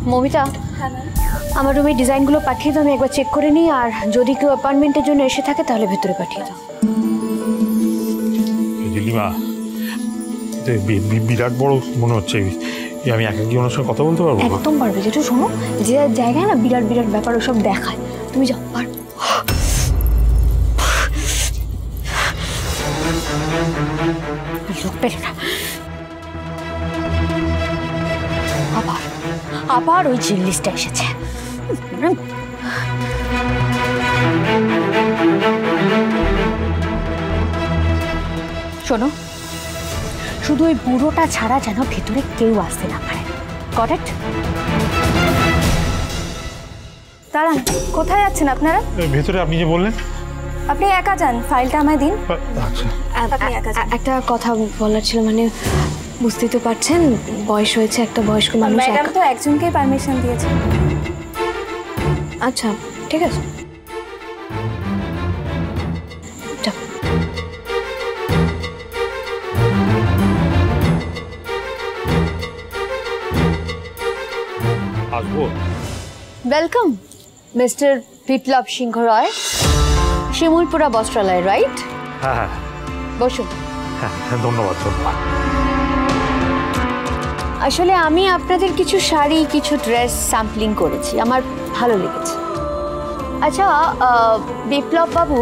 মমিতা, আমার রুমের ডিজাইনগুলো পাঠিয়ে দাও, আমি একবার চেক করে নিই। আর যদি কেউ অ্যাপার্টমেন্টের জন্য এসে থাকে তাহলে ভেতরে পাঠিয়ে দাও। দিল্লিমা, বিরাট বড় মনে হচ্ছে। আমি একাকি ওনার সঙ্গে কথা বলতে পারবো? একদম পারবে। যেটা শোনো, যে জায়গায় না বিরাট বিরাট ব্যাপার ওসব দেখায়, তুমি যাও। পারবে। আবার আবার ওই জিনিসটা এসেছে। শোনো, শুধু ওই বুড়োটা ছাড়া যেন ভেতরে কেউ আসতে না পারে। কারেক্ট? দাঁড়ান, কোথায় যাচ্ছেন আপনারা? ভেতরে। আপনি যে বললেন আপনি একা যান, ফাইলটা আমায় দিন। আচ্ছা, একটা কথা বলার ছিল, মানে বুঝতেই তো পারছেন বয়স হয়েছে, একটা বয়স্ক মানুষ। ম্যাডাম তো একজনকেই পারমিশন দিয়েছেন। আচ্ছা ঠিক আছে। আসবো। ওয়েলকাম মিস্টার বিপ্লব সিংহ রয়, শিমুলপুরা বস্ত্রালয়, রাইট? হ্যাঁ হ্যাঁ, বসুন। হ্যাঁ ধন্যবাদ। আসলে আমি আপনাদের কিছু শাড়ি, কিছু ড্রেস স্যাম্পলিং করেছি, আমার ভালো লেগেছে। আচ্ছা বিপ্লব বাবু,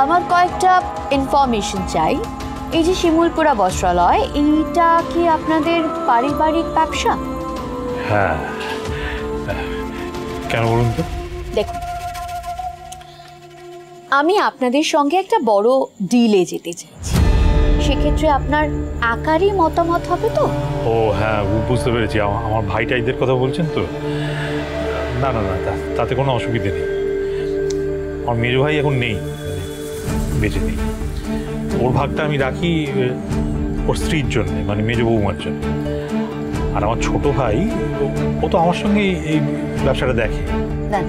আমার কয়েকটা ইনফরমেশন চাই। এই যে শিমুলপুরা বস্ত্রালয়, এইটা কি আপনাদের পারিবারিক ব্যবসা? হ্যাঁ, কেন বলুন তো? দেখুন, আমি আপনাদের সঙ্গে একটা বড় ডিলে যেতে চাইছি, সেক্ষেত্রে আপনার একারই মতামত হবে তো? ও হ্যাঁ, বুঝতে পেরেছি। আমার ভাইটাইদের কথা বলছেন তো? না না না, তাতে কোনো অসুবিধে নেই। আমার মেজো ভাই এখন নেই, বেঁচে নেই। ওর ভাগটা আমি রাখি ওর স্ত্রীর জন্য, মানে মেজো বৌমার জন্য। আর আমার ছোট ভাই, ও তো আমার সঙ্গে এই ব্যবসাটা দেখে। না,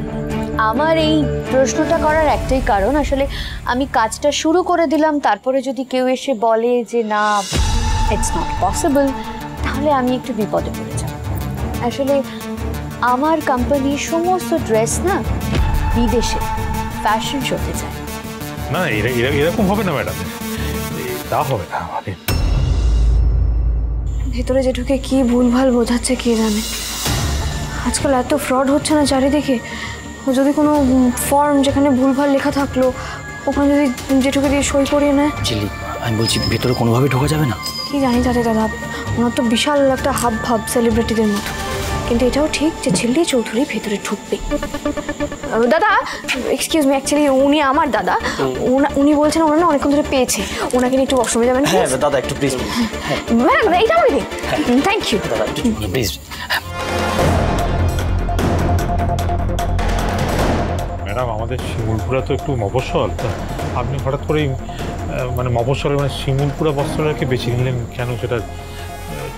আমার এই প্রশ্নটা করার একটাই কারণ, আসলে আমি কাজটা শুরু করে দিলাম, তারপরে যদি কেউ এসে বলে যে না ইটস নট পসিবল, তাহলে আমি একটু বিপদে পড়ে যাব। আসলে আমার কোম্পানির সমস্ত ড্রেস না বিদেশে ফ্যাশন শোতে যায়। না, এরকম হবে না ম্যাডাম, তা হবে না। ভেতরে যে ঢুকে কি ভুলভাল বোঝাচ্ছে কে জানে। আজকাল এত ফ্রড হচ্ছে না চারিদিকে, যদি কোনো ফর্ম যেখানে ভুলভাল লেখা থাকলো ওখানে যদি জেঠুকে দিয়ে সই করিয়ে নেয়। চিলি, আমি বলছি ভেতরে কোনোভাবে ঢোকা যাবে না? কি জানি তাতে দাদা, ওনার তো বিশাল একটা হাব ভাব সেলিব্রিটিদের মতো, কিন্তু এটাও ঠিক যে ঝিল্লি চৌধুরী ভেতরে ঢুকবে। দাদা এক্সকিউজ মি, অ্যাকচুয়ালি উনি আমার দাদা, উনি বলছেন ওনার না অনেকক্ষণ ধরে পেয়েছে, ওনাকে নিয়ে একটু ওয়াশরুমে যাবেন? হ্যাঁ দাদা, একটু প্লিজ। ম্যাম এইটা আমাকে দিন। থ্যাংক ইউ দাদা, প্লিজ। ম্যাডাম, আমাদের শিমুলপুরা তো একটু মফস্বল, আপনি হঠাৎ করেই মানে মফস্বলে মানে শিমুলপুরা বস্ত্রালয়কে বেছে নিলেন কেন, সেটা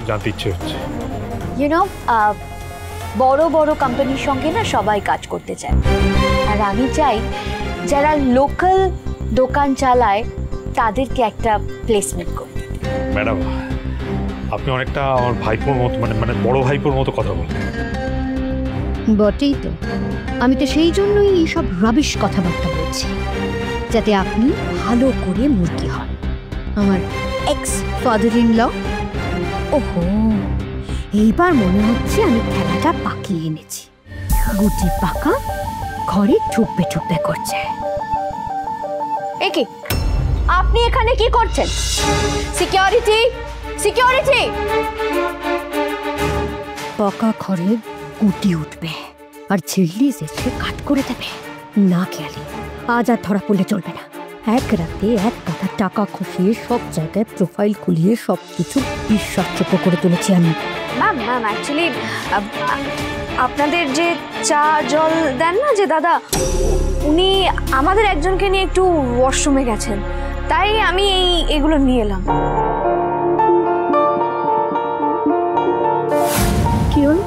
জানতে ইচ্ছে হচ্ছে। ইউ নো, বড় বড় কোম্পানির সঙ্গে না সবাই কাজ করতে চায়, আর আমি চাই যারা লোকাল দোকান চালায় তাদেরকে একটা প্লেসমেন্ট করতে। ম্যাডাম, আপনি অনেকটা আমার ভাইপোর মতো, মানে বড় ভাইপোর মতো কথা বলেন। বটেই তো, আমি তো সেই জন্যই এইসব রাবিশ কথাবার্তা বলছি, যাতে আপনি ভালো করে মুরগি হন। আমার এক্স ফাদার ইন ল। ওহো, এইবার মনে হচ্ছে আমি খেলাটা পাকিয়ে এনেছি। গুটি পাকা ঘরে ঠুকবে ঠুকবে করছে। একে আপনি এখানে কি করছেন? Security, security! পাকা ঘরে গুটি উঠবে আর ঝিল্লি এসে কাট করে দেবে। না খেয়ালি আজ আর ধরা পড়লে চলবে না। এক রাতে এক গাদা টাকা খসিয়ে সব জায়গায় প্রোফাইল খুলিয়ে সব কিছু বিশ্বাসযোগ্য করে তুলেছি আমি। ম্যাম অ্যাকচুয়ালি আপনাদের যে চা জল দেন না যে দাদা, উনি আমাদের একজনকে নিয়ে একটু ওয়াশরুমে গেছেন, তাই আমি এগুলো নিয়ে এলাম। কি হল?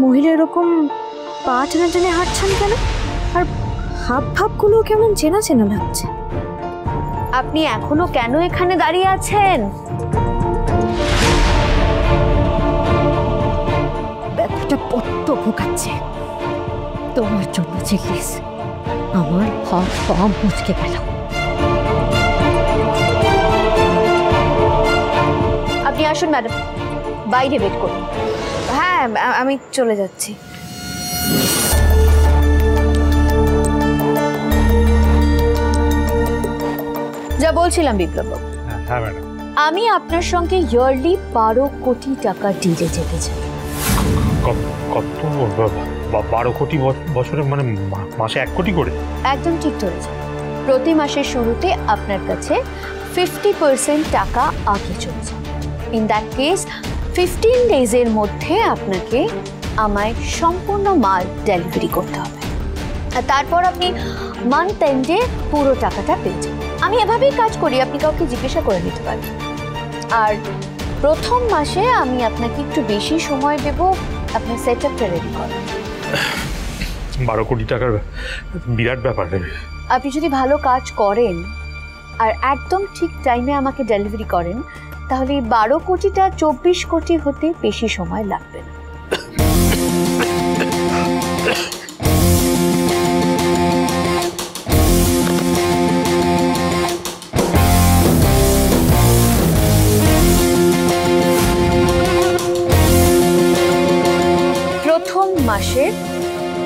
মহিলা এরকম পা টেনে টেনে হাঁটছেন কেন? আর হাব ভাবগুলো কেমন চেনা চেনা লাগছে। আপনি এখনো কেন এখানে দাঁড়িয়ে আছেন? ঢোকাচ্ছে। তোমার জন্য চিল্লিস আমার হাত পা মুচকে গেল। আপনি আসুন ম্যাডাম, বাইরে ওয়েট করুন। হ্যাঁ আমি চলে যাচ্ছি। যা বলছিলাম বিপ্লববাবু, হ্যাঁ ম্যাডাম। আমি আপনার সঙ্গে ইয়ারলি 12 কোটি টাকা ডিলে যেতে চাই। কত 12 কোটি বছরে, মানে মাসে 1 কোটি করে? একদম ঠিক ধরেছেন। প্রতি মাসের শুরুতে আপনার কাছে 50% টাকা আগে চলে যায়। ইন দ্যাট কেস 15 ডেজের মধ্যে আপনাকে আমায় সম্পূর্ণ মাল ডেলিভারি করতে হবে, আর তারপর আপনি মান্থ এন্ডে পুরো টাকাটা পেয়ে যাবেন। আমি এভাবেই কাজ করি, আপনি কাউকে জিজ্ঞাসা করে নিতে পারেন। আর প্রথম মাসে আমি আপনাকে একটু বেশি সময় দেব আপনার সেট আপটা রেডি করার। 12 কোটি টাকার বিরাট ব্যাপার। আপনি যদি ভালো কাজ করেন আর একদম ঠিক টাইমে আমাকে ডেলিভারি করেন, তাহলে 12 কোটিটা 24 কোটি হতে বেশি সময় লাগবে না। প্রথম মাসের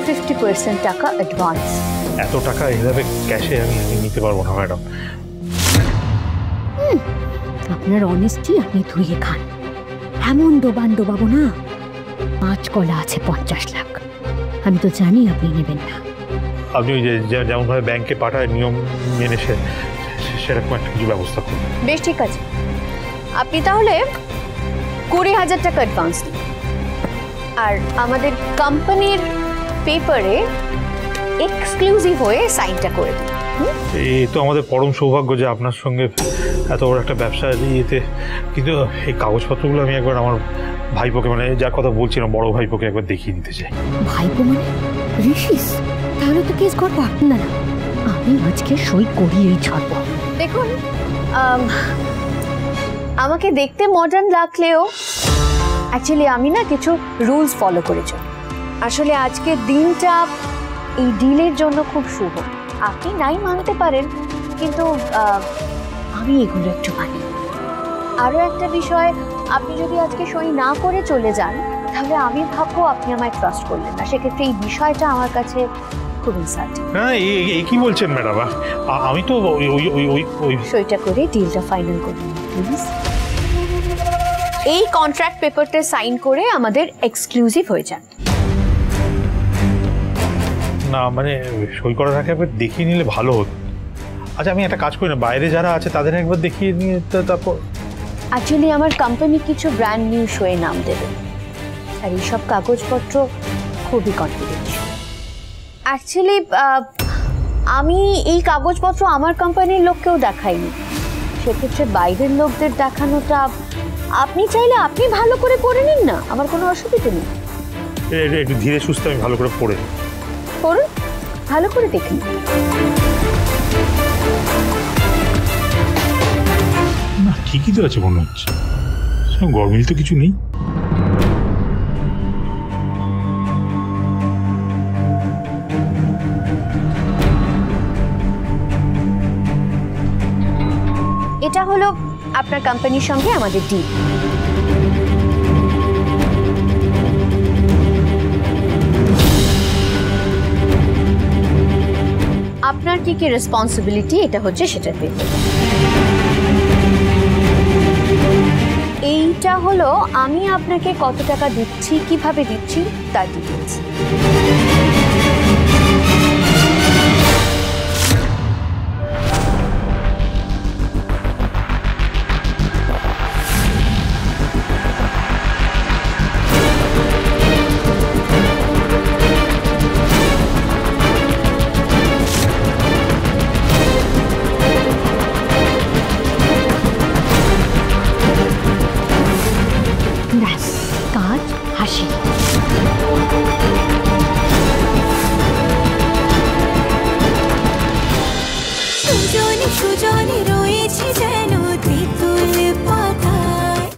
50% টাকা অ্যাডভান্স। এত টাকা এইভাবে ক্যাশে আমি নিতে পারবো না ম্যাডাম। আপনার অনেস্টি আপনি ধুয়ে খান। এমন ডোবাবো না, 5 কলা আছে 50 লাখ। আমি তো জানি আপনি নেবেন না। আপনি ওই যে যেমনভাবে ব্যাংকে পাঠায় নিয়ম মেনে সেরকম একটা কিছু ব্যবস্থা করুন। বেশ ঠিক আছে, আপনি তাহলে 20,000 টাকা অ্যাডভান্স দিন, আর আমাদের কোম্পানির পেপারে এক্সক্লুসিভ হয়ে সাইনটা করে দিন। এই তো আমাদের পরম সৌভাগ্য যে আপনার সঙ্গে এত বড় একটা ব্যবসা ইয়েতে, কিন্তু এই কাগজপত্রগুলো আমি একবার আমার ভাইপোকে, মানে যার কথা বলছিলাম বড় ভাইপোকে একবার দেখিয়ে নিতে চাই। ভাইপো মানে ঋষিস? তাহলে তো কেস করবো আপনারা। আমি আজকে সই করিয়েই ছাড়বো। দেখুন, আমাকে দেখতে মডার্ন লাগলেও অ্যাকচুয়ালি আমি না কিছু রুলস ফলো করে চলি। আসলে আজকের দিনটা এই ডিলের জন্য খুব শুভ। আপনি নাই মানতে পারেন, কিন্তু আমি এগুলো একটু মানি। আরও একটা বিষয়, আপনি যদি আজকে সই না করে চলে যান, তাহলে আমি ভাববো আপনি আমায় ট্রাস্ট করলেন না। সেক্ষেত্রে এই বিষয়টা আমার কাছে খুব ইনসাল্টিং। হ্যাঁ, এই কি বলছেন ম্যাডাম? আমি তো ওই সইটা করে ডিলটা ফাইনাল করুন প্লিজ। এই কন্ট্রাক্ট পেপারটা সাইন করে আমাদের এক্সক্লুসিভ হয়ে যান। না, মানে সই করার আগে একবার দেখিয়ে নিলে ভালো হতো। আচ্ছা, আমি একটা কাজ করি না, বাইরে যারা আছে তাদের একবার দেখিয়ে নিয়ে তারপর। অ্যাকচুয়ালি আমার কোম্পানি কিছু ব্র্যান্ড নিউ শোয়ে নাম দেবে, আর এইসব কাগজপত্র খুবই কনফিডেন্সিয়াল। অ্যাকচুয়ালি আমি এই কাগজপত্র আমার কোম্পানির লোককেও দেখাইনি। সেক্ষেত্রে বাইরের লোকদের দেখানোটা, আপনি চাইলে আপনি ভালো করে পড়ে নিন না, আমার কোনো অসুবিধা নেই। একটু ধীরে সুস্থে আমি ভালো করে পড়ে পড়ুন, ভালো করে দেখুন। না, ঠিকই তো আছে মনে হচ্ছে, গরমিল তো কিছু নেই। এটা হলো আপনার কোম্পানির সঙ্গে আমাদের ডিল। আপনার কি কি রেসপন্সিবিলিটি, এটা হচ্ছে সেটার পেপার। এইটা হলো আমি আপনাকে কত টাকা দিচ্ছি, কিভাবে দিচ্ছি তার ডিটেলস।